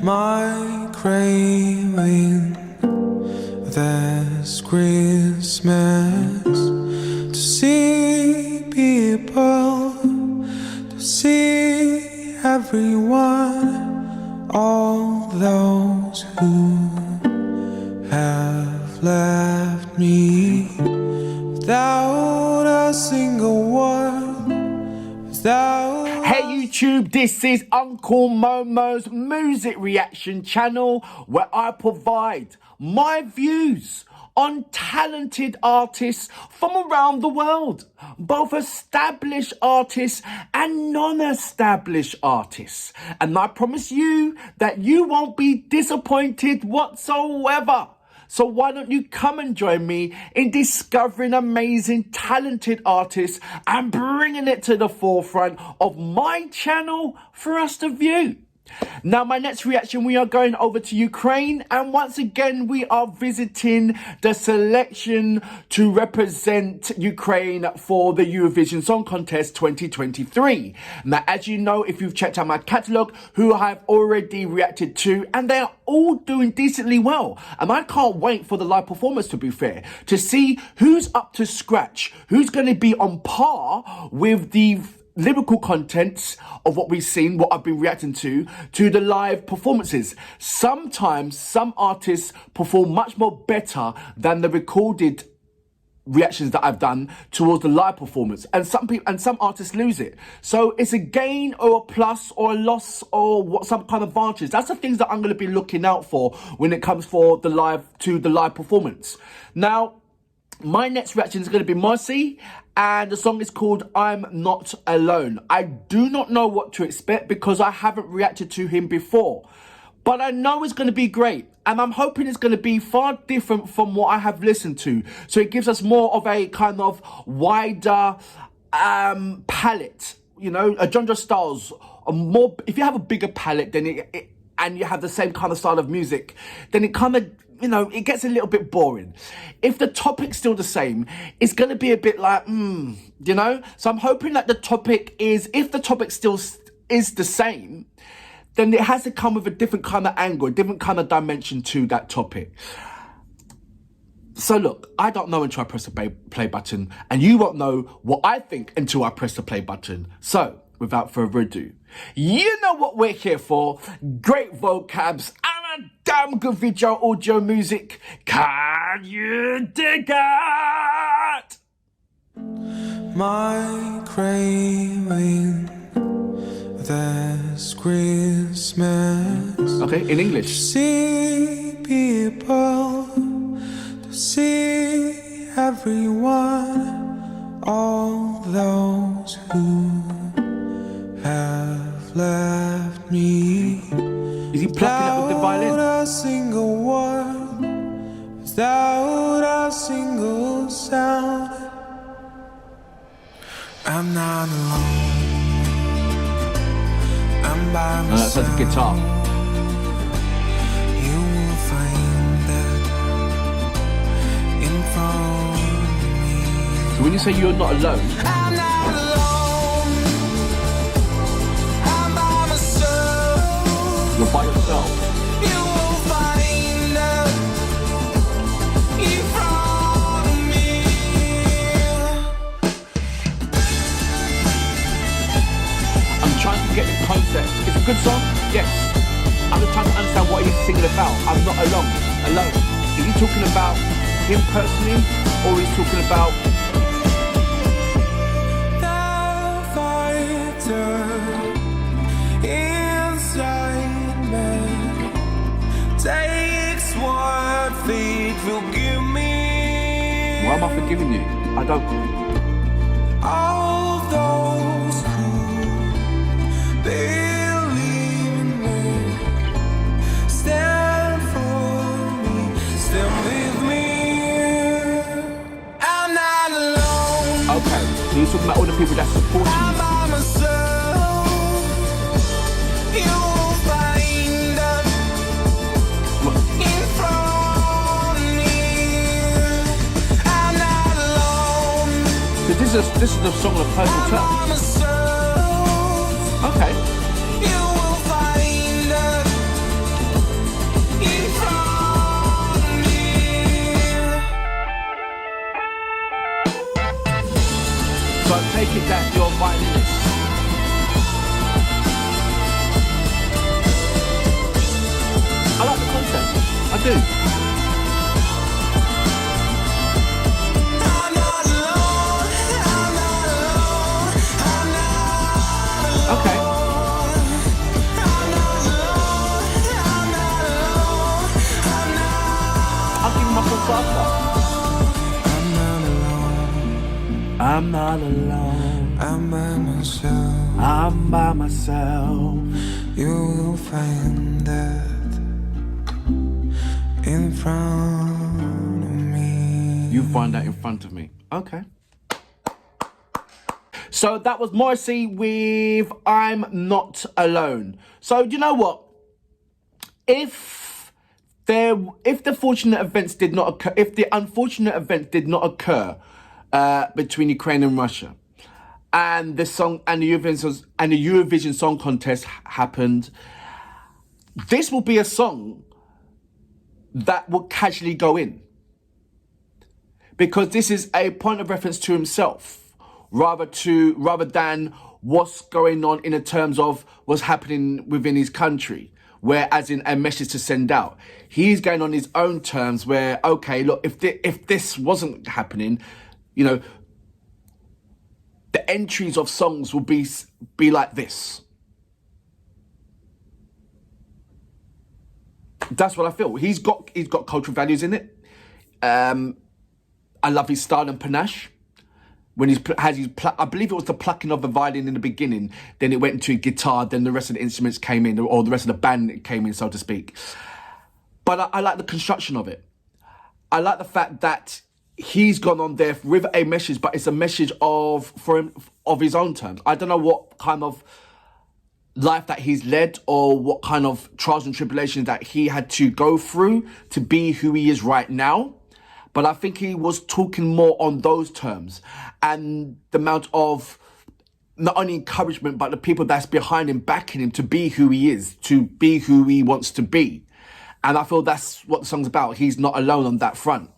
my craving this Christmas to see people, to see everyone, all those who have left me without a single word, without. Hey YouTube, this is Uncle Momo's music reaction channel where I provide my views on talented artists from around the world, both established artists and non-established artists. And I promise you that you won't be disappointed whatsoever. So why don't you come and join me in discovering amazing, talented artists and bringing it to the forefront of my channel for us to view. Now, my next reaction, we are going over to Ukraine, and once again, we are visiting the selection to represent Ukraine for the Eurovision Song Contest 2023. Now, as you know, if you've checked out my catalogue, who I have already reacted to, and they are all doing decently well. And I can't wait for the live performance, to be fair, to see who's up to scratch, who's going to be on par with the lyrical contents of what we've seen, what I've been reacting to the live performances. Sometimes some artists perform much more better than the recorded reactions that I've done towards the live performance, and some artists lose it. So it's a gain or a plus or a loss or some kind of advantage. That's the things that I'm going to be looking out for when it comes for the live performance. Now, my next reaction is going to be Moisei, and the song is called I'm Not Alone. I do not know what to expect because I haven't reacted to him before. But I know it's going to be great. And I'm hoping it's going to be far different from what I have listened to. So it gives us more of a kind of wider palette. You know, a genre styles. More, if you have a bigger palette, then and you have the same kind of style of music, then it kind of, you know, it gets a little bit boring. If the topic's still the same, it's going to be a bit like, you know? So I'm hoping that the topic is, if the topic still is the same, then it has to come with a different kind of angle, a different kind of dimension to that topic. So look, I don't know until I press the play button, and you won't know what I think until I press the play button. So, without further ado, you know what we're here for. Great vocabs and a damn good video, audio, music. Can you dig it? My craving this Christmas. Okay, in English. To see people, to see everyone, all those who have left me. Is he plucking it with the violin? Without a single word, without a single sound. I'm not alone. I'm by myself. That's a guitar. You will find that in front of me. So when you say you're not alone, I'm not alone. I'm by myself. you're by yourself. You will find that in front of me. I'm trying to get the concept. It's a good song, yes. I'm just trying to understand what he's singing about. I'm not alone. Is he talking about him personally, or he's talking about The fighter inside me takes what fate will give me. why am I forgiving you? I don't. All those who believe in me, stand for me, stand with me. I'm not alone. Okay, so you're talking about all the people that support I'm you. by myself. You will find that in front of me. I'm not alone. So this is a song on a personal I'm term. by myself. Okay. You will find that it that you're a violinist. I like the concept. I do. Okay. I'll give you my full answer. I'm not alone. I'm by myself. I'm by myself. You will find that in front of me. You find that in front of me. Okay. So that was Moisei with I'm Not Alone. So do you know what? If the fortunate events did not occur, if the unfortunate event did not occur between Ukraine and Russia, and the song and the Eurovision Song Contest happened, this will be a song that will casually go in, because this is a point of reference to himself, rather than what's going on in the terms of what's happening within his country, where as in a message to send out. He's going on his own terms where, okay, look, if this wasn't happening, you know, the entries of songs will be like this. That's what I feel. He's got cultural values in it. I love his style and panache. When I believe it was the plucking of the violin in the beginning, then it went into guitar, then the rest of the instruments came in, or the rest of the band came in, so to speak. But I like the construction of it. I like the fact that he's gone on there with a message, but it's a message of his own terms. I don't know what kind of life that he's led, or what kind of trials and tribulations that he had to go through to be who he is right now. But I think he was talking more on those terms, and the amount of not only encouragement, but the people that's behind him, backing him to be who he is, to be who he wants to be. And I feel that's what the song's about. He's not alone on that front.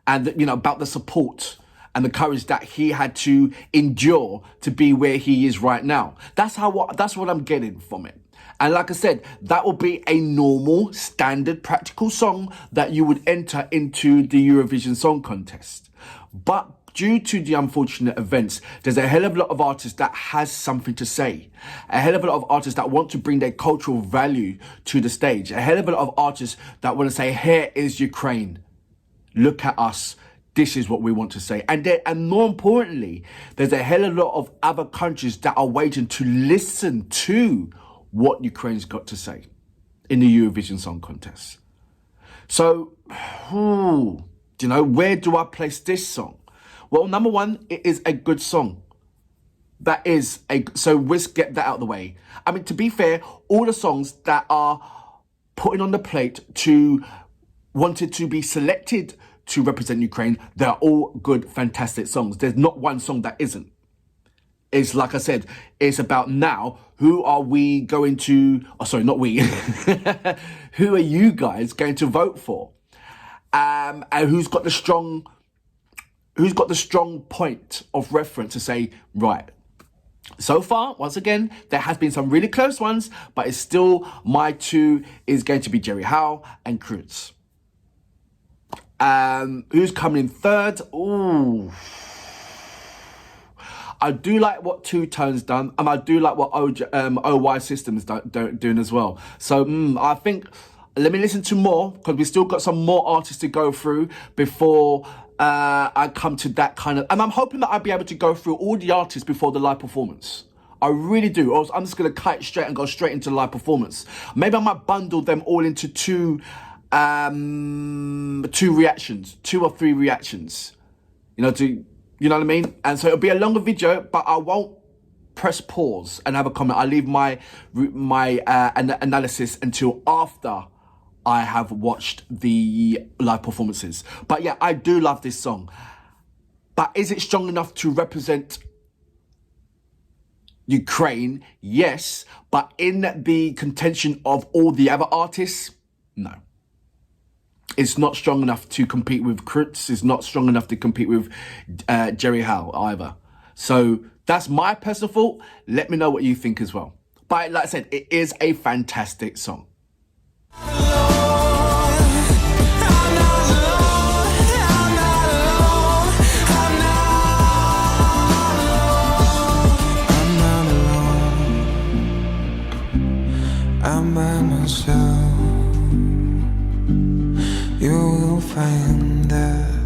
And, you know, about the support and the courage that he had to endure to be where he is right now. That's what I'm getting from it. And like I said, that will be a normal, standard, practical song that you would enter into the Eurovision Song Contest. But due to the unfortunate events, there's a hell of a lot of artists that has something to say. A hell of a lot of artists that want to bring their cultural value to the stage. A hell of a lot of artists that want to say, here is Ukraine. Look at us. This is what we want to say. And more importantly, there's a hell of a lot of other countries that are waiting to listen to what Ukraine's got to say in the Eurovision Song Contest. So, do you know, where do I place this song? Well, number one, it is a good song. So let's get that out of the way. I mean, to be fair, all the songs that are putting on the plate wanted to be selected to represent Ukraine, they're all good, fantastic songs. There's not one song that isn't. It's like I said, it's about now, who are we going to, not we, who are you guys going to vote for? And who's got the strong point of reference to say, right, so far, once again, there has been some really close ones, but it's still my two is going to be Jerry Howe and Krutz. Who's coming in third? Ooh. I do like what Two Tone's done, and I do like what OY System's doing as well. So I think, let me listen to more, because we still got some more artists to go through before I come to that kind of... And I'm hoping that I'll be able to go through all the artists before the live performance. I really do. Or I'm just going to cut it straight and go straight into the live performance. Maybe I might bundle them all into two reactions, 2 or 3 reactions, you know what I mean? And so it'll be a longer video, but I won't press pause and have a comment. I'll leave my analysis until after I have watched the live performances. But yeah, I do love this song. But is it strong enough to represent Ukraine? Yes. But in the contention of all the other artists? No. It's not strong enough to compete with Krutz. It's not strong enough to compete with Jerry Howe either. So that's my personal thought. Let me know what you think as well. But like I said, it is a fantastic song. I'm by myself. You will find that